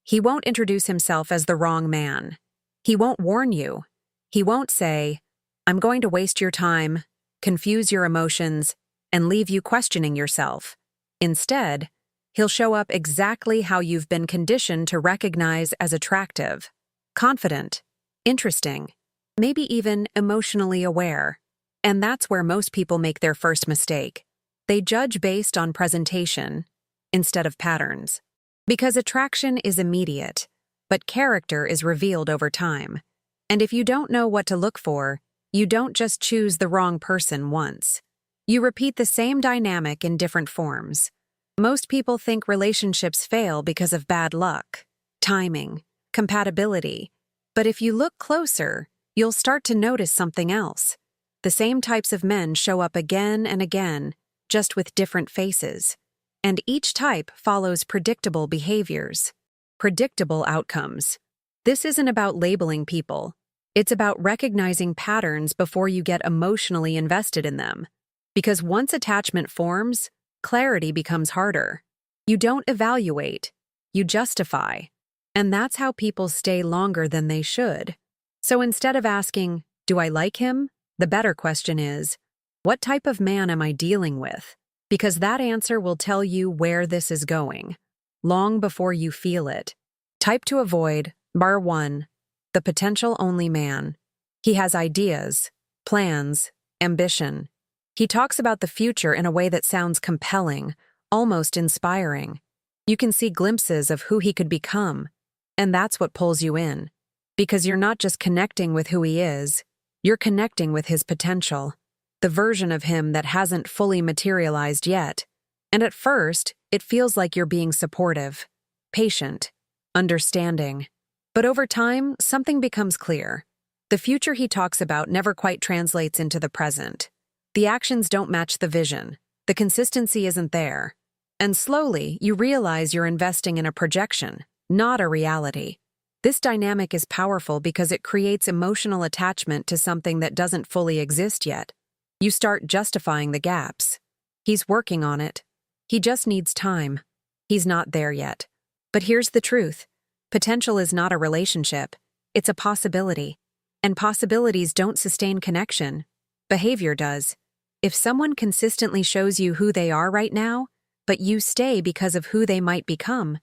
He won't introduce himself as the wrong man. He won't warn you. He won't say, "I'm going to waste your time, confuse your emotions, and leave you questioning yourself." Instead, he'll show up exactly how you've been conditioned to recognize as attractive, confident, interesting, maybe even emotionally aware. And that's where most people make their first mistake. They judge based on presentation instead of patterns. Because attraction is immediate, but character is revealed over time. And if you don't know what to look for, you don't just choose the wrong person once. You repeat the same dynamic in different forms. Most people think relationships fail because of bad luck, timing, compatibility. But if you look closer, you'll start to notice something else. The same types of men show up again and again, just with different faces. And each type follows predictable behaviors, predictable outcomes. This isn't about labeling people. It's about recognizing patterns before you get emotionally invested in them. Because once attachment forms, clarity becomes harder. You don't evaluate, you justify. And that's how people stay longer than they should. So instead of asking, "Do I like him?" the better question is, "What type of man am I dealing with?" Because that answer will tell you where this is going, long before you feel it. Type to avoid, bar 1, the potential-only man. He has ideas, plans, ambition. He talks about the future in a way that sounds compelling, almost inspiring. You can see glimpses of who he could become, and that's what pulls you in. Because you're not just connecting with who he is, you're connecting with his potential, the version of him that hasn't fully materialized yet. And at first, it feels like you're being supportive, patient, understanding. But over time, something becomes clear. The future he talks about never quite translates into the present. The actions don't match the vision. The consistency isn't there. And slowly, you realize you're investing in a projection, not a reality. This dynamic is powerful because it creates emotional attachment to something that doesn't fully exist yet. You start justifying the gaps. He's working on it. He just needs time. He's not there yet. But here's the truth. Potential is not a relationship. It's a possibility. And possibilities don't sustain connection. Behavior does. If someone consistently shows you who they are right now, but you stay because of who they might become,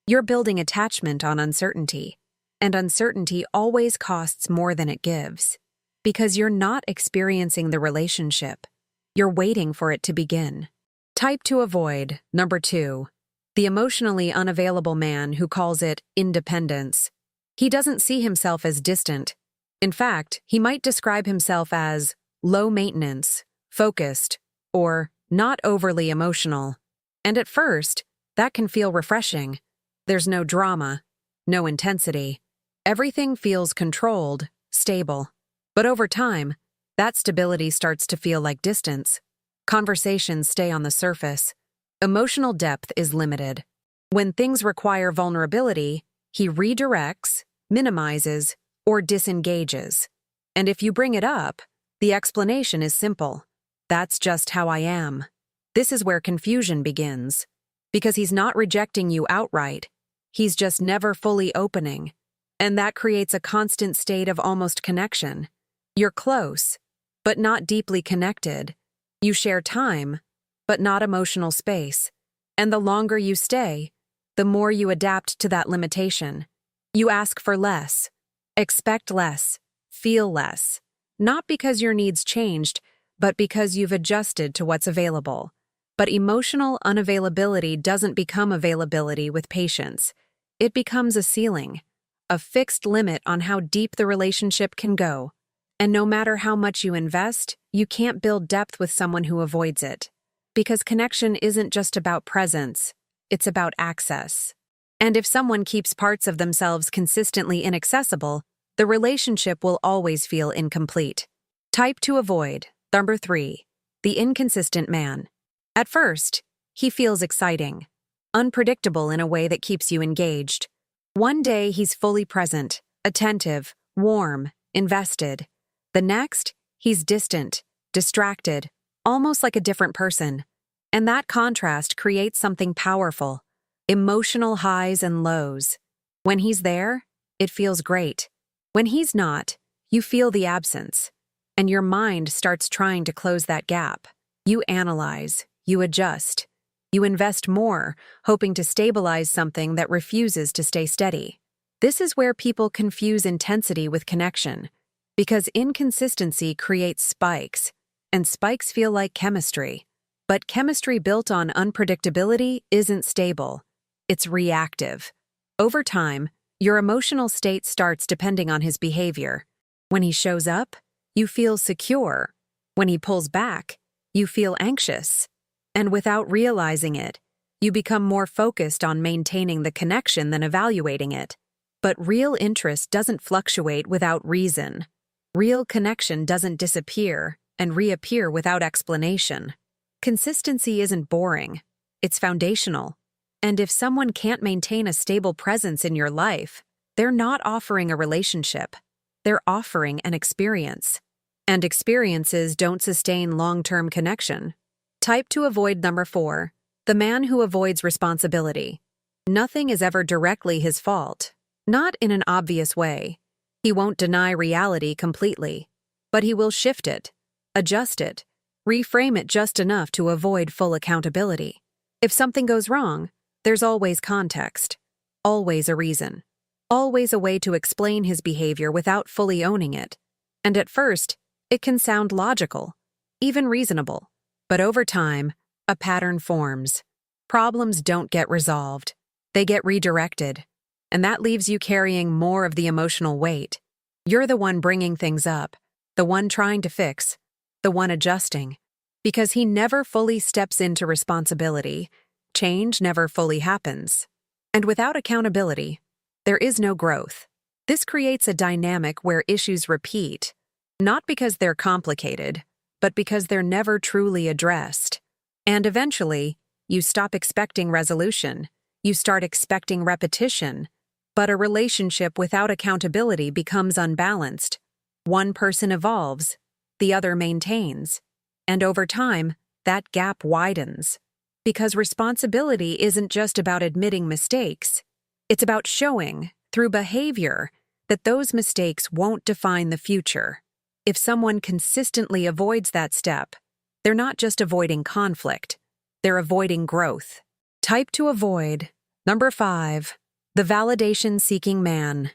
you're building attachment on uncertainty. And uncertainty always costs more than it gives. Because you're not experiencing the relationship. You're waiting for it to begin. Type to avoid, number 2. The emotionally unavailable man who calls it independence. He doesn't see himself as distant. In fact, he might describe himself as low maintenance, focused, or not overly emotional. And at first, that can feel refreshing. There's no drama, no intensity. Everything feels controlled, stable. But over time, that stability starts to feel like distance. Conversations stay on the surface. Emotional depth is limited. When things require vulnerability, he redirects, minimizes, or disengages. And if you bring it up, the explanation is simple. That's just how I am. This is where confusion begins. Because he's not rejecting you outright. He's just never fully opening. And that creates a constant state of almost connection. You're close, but not deeply connected. You share time, but not emotional space. And the longer you stay, the more you adapt to that limitation. You ask for less, expect less, feel less. Not because your needs changed, but because you've adjusted to what's available. But emotional unavailability doesn't become availability with patience. It becomes a ceiling, a fixed limit on how deep the relationship can go. And no matter how much you invest, you can't build depth with someone who avoids it. Because connection isn't just about presence, it's about access. And if someone keeps parts of themselves consistently inaccessible, the relationship will always feel incomplete. Type to avoid, number 3, the inconsistent man. At first, he feels exciting, unpredictable in a way that keeps you engaged. One day he's fully present, attentive, warm, invested. The next, he's distant, distracted, almost like a different person. And that contrast creates something powerful, emotional highs and lows. When he's there, it feels great. When he's not, you feel the absence, and your mind starts trying to close that gap. You analyze, you adjust, you invest more, hoping to stabilize something that refuses to stay steady. This is where people confuse intensity with connection, because inconsistency creates spikes, and spikes feel like chemistry. But chemistry built on unpredictability isn't stable. It's reactive. Over time, your emotional state starts depending on his behavior. When he shows up, you feel secure. When he pulls back, you feel anxious. And without realizing it, you become more focused on maintaining the connection than evaluating it. But real interest doesn't fluctuate without reason. Real connection doesn't disappear and reappear without explanation. Consistency isn't boring. It's foundational. And if someone can't maintain a stable presence in your life, they're not offering a relationship. They're offering an experience. And experiences don't sustain long-term connection. Type to avoid number 4, the man who avoids responsibility. Nothing is ever directly his fault. Not in an obvious way. He won't deny reality completely, but he will shift it, adjust it, reframe it just enough to avoid full accountability. If something goes wrong, there's always context, always a reason, always a way to explain his behavior without fully owning it. And at first, it can sound logical, even reasonable. But over time, a pattern forms. Problems don't get resolved. They get redirected. And that leaves you carrying more of the emotional weight. You're the one bringing things up, the one trying to fix, the one adjusting. Because he never fully steps into responsibility, change never fully happens. And without accountability, there is no growth. This creates a dynamic where issues repeat, not because they're complicated, but because they're never truly addressed. And eventually, you stop expecting resolution. You start expecting repetition. But a relationship without accountability becomes unbalanced. One person evolves, the other maintains. And over time, that gap widens. Because responsibility isn't just about admitting mistakes. It's about showing, through behavior, that those mistakes won't define the future. If someone consistently avoids that step, they're not just avoiding conflict, they're avoiding growth. Type to avoid. Number 5. The validation-seeking man.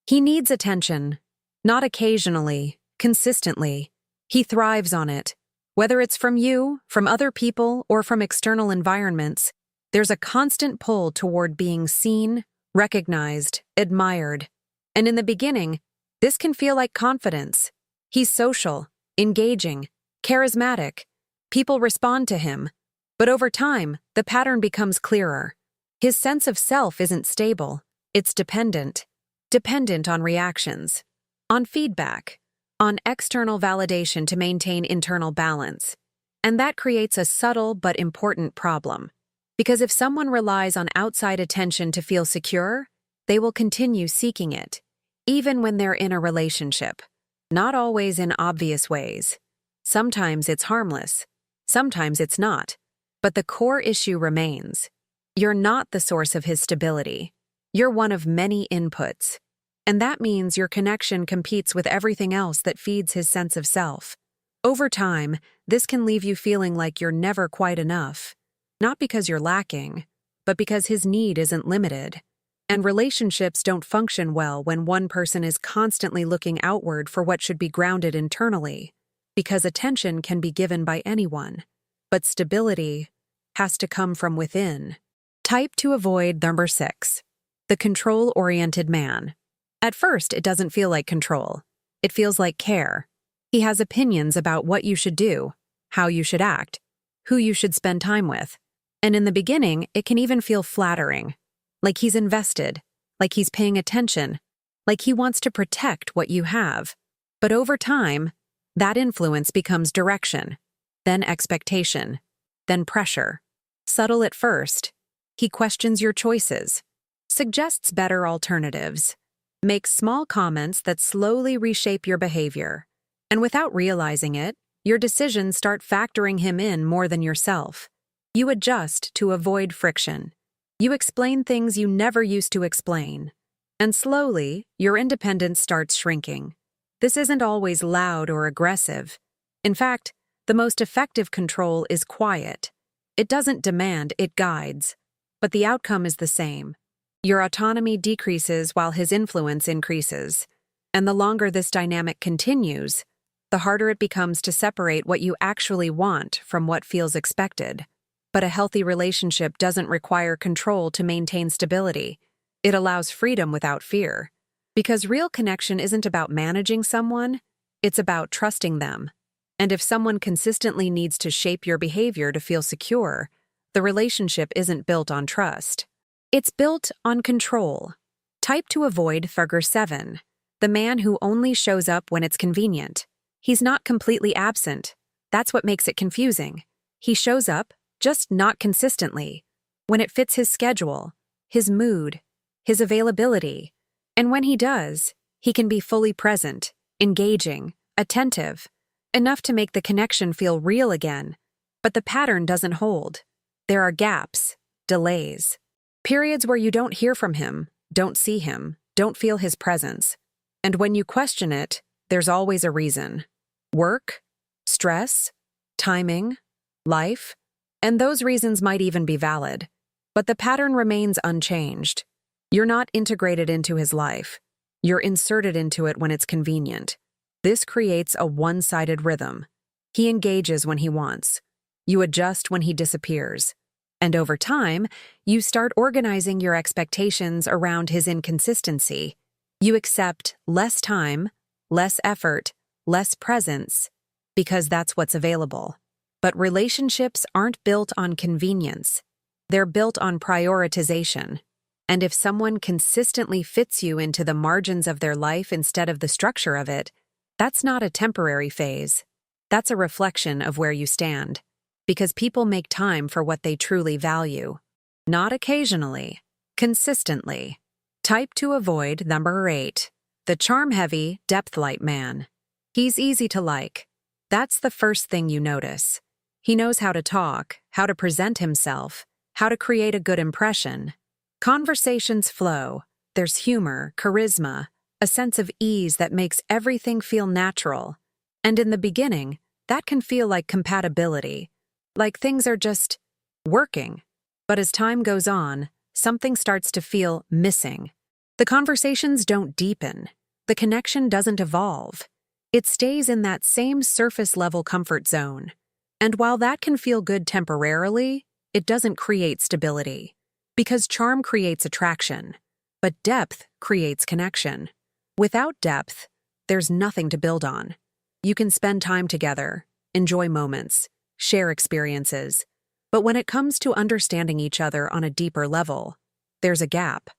He needs attention. Not occasionally, consistently. He thrives on it. Whether it's from you, from other people, or from external environments, there's a constant pull toward being seen, recognized, admired. And in the beginning, this can feel like confidence. He's social, engaging, charismatic. People respond to him. But over time, the pattern becomes clearer. His sense of self isn't stable. It's dependent. Dependent on reactions, on feedback, on external validation to maintain internal balance. And that creates a subtle but important problem. Because if someone relies on outside attention to feel secure, they will continue seeking it, even when they're in a relationship. Not always in obvious ways. Sometimes it's harmless. Sometimes it's not. But the core issue remains. You're not the source of his stability. You're one of many inputs. And that means your connection competes with everything else that feeds his sense of self. Over time, this can leave you feeling like you're never quite enough. Not because you're lacking, but because his need isn't limited. And relationships don't function well when one person is constantly looking outward for what should be grounded internally. Because attention can be given by anyone. But stability has to come from within. Type to avoid number 6. The control-oriented man. At first, it doesn't feel like control. It feels like care. He has opinions about what you should do, how you should act, who you should spend time with. And in the beginning, it can even feel flattering. Like he's invested, like he's paying attention, like he wants to protect what you have. But over time, that influence becomes direction, then expectation, then pressure. Subtle at first. He questions your choices, suggests better alternatives, makes small comments that slowly reshape your behavior. And without realizing it, your decisions start factoring him in more than yourself. You adjust to avoid friction. You explain things you never used to explain. And slowly, your independence starts shrinking. This isn't always loud or aggressive. In fact, the most effective control is quiet. It doesn't demand, it guides. But the outcome is the same. Your autonomy decreases while his influence increases. And the longer this dynamic continues, the harder it becomes to separate what you actually want from what feels expected. But a healthy relationship doesn't require control to maintain stability. It allows freedom without fear. Because real connection isn't about managing someone, it's about trusting them. And if someone consistently needs to shape your behavior to feel secure, the relationship isn't built on trust. It's built on control. Type to avoid figure 7, the man who only shows up when it's convenient. He's not completely absent. That's what makes it confusing. He shows up, just not consistently, when it fits his schedule, his mood, his availability. And when he does, he can be fully present, engaging, attentive, enough to make the connection feel real again. But the pattern doesn't hold. There are gaps, delays, periods where you don't hear from him, don't see him, don't feel his presence. And when you question it, there's always a reason. Work, stress, timing, life, and those reasons might even be valid. But the pattern remains unchanged. You're not integrated into his life. You're inserted into it when it's convenient. This creates a one-sided rhythm. He engages when he wants. You adjust when he disappears. And over time, you start organizing your expectations around his inconsistency. You accept less time, less effort, less presence, because that's what's available. But relationships aren't built on convenience. They're built on prioritization. And if someone consistently fits you into the margins of their life instead of the structure of it, that's not a temporary phase. That's a reflection of where you stand. Because people make time for what they truly value. Not occasionally, consistently. Type to avoid number 8, the charm-heavy, depth-light man. He's easy to like. That's the first thing you notice. He knows how to talk, how to present himself, how to create a good impression. Conversations flow. There's humor, charisma, a sense of ease that makes everything feel natural. And in the beginning, that can feel like compatibility, like things are just working. But as time goes on, something starts to feel missing. The conversations don't deepen. The connection doesn't evolve. It stays in that same surface-level comfort zone. And while that can feel good temporarily, it doesn't create stability. Because charm creates attraction, but depth creates connection. Without depth, there's nothing to build on. You can spend time together, enjoy moments, share experiences, but when it comes to understanding each other on a deeper level, there's a gap.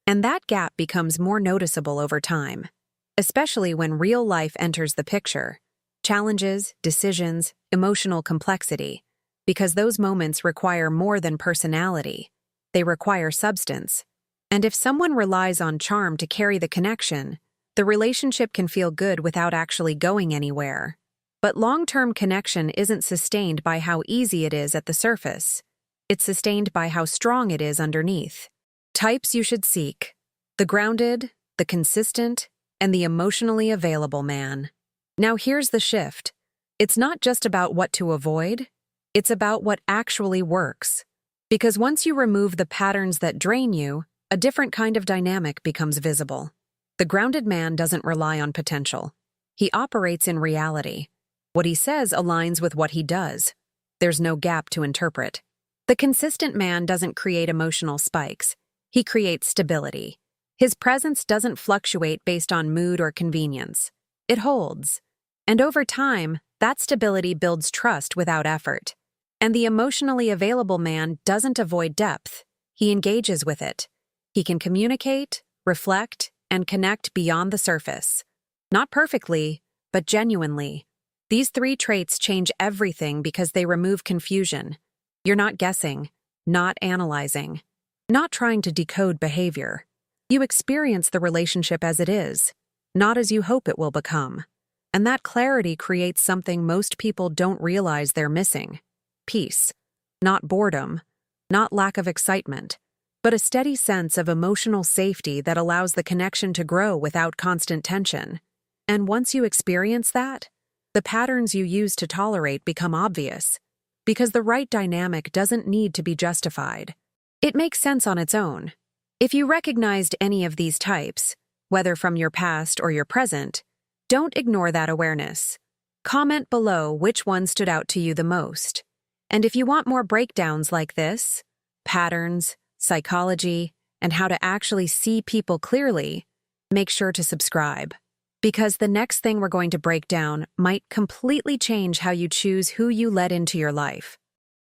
And that gap becomes more noticeable over time, especially when real life enters the picture. Challenges, decisions, emotional complexity, because those moments require more than personality. They require substance. And if someone relies on charm to carry the connection, the relationship can feel good without actually going anywhere. But long-term connection isn't sustained by how easy it is at the surface. It's sustained by how strong it is underneath. Types you should seek: the grounded, the consistent, and the emotionally available man. Now here's the shift. It's not just about what to avoid, it's about what actually works. Because once you remove the patterns that drain you, a different kind of dynamic becomes visible. The grounded man doesn't rely on potential. He operates in reality. What he says aligns with what he does. There's no gap to interpret. The consistent man doesn't create emotional spikes. He creates stability. His presence doesn't fluctuate based on mood or convenience. It holds. And over time, that stability builds trust without effort. And the emotionally available man doesn't avoid depth. He engages with it. He can communicate, reflect, and connect beyond the surface. Not perfectly, but genuinely. These 3 traits change everything because they remove confusion. You're not guessing, not analyzing, not trying to decode behavior. You experience the relationship as it is, not as you hope it will become. And that clarity creates something most people don't realize they're missing: peace. Not boredom, not lack of excitement, but a steady sense of emotional safety that allows the connection to grow without constant tension. And once you experience that, the patterns you use to tolerate become obvious, because the right dynamic doesn't need to be justified. It makes sense on its own. If you recognized any of these types, whether from your past or your present, don't ignore that awareness. Comment below which one stood out to you the most. And if you want more breakdowns like this, patterns, psychology, and how to actually see people clearly, make sure to subscribe. Because the next thing we're going to break down might completely change how you choose who you let into your life.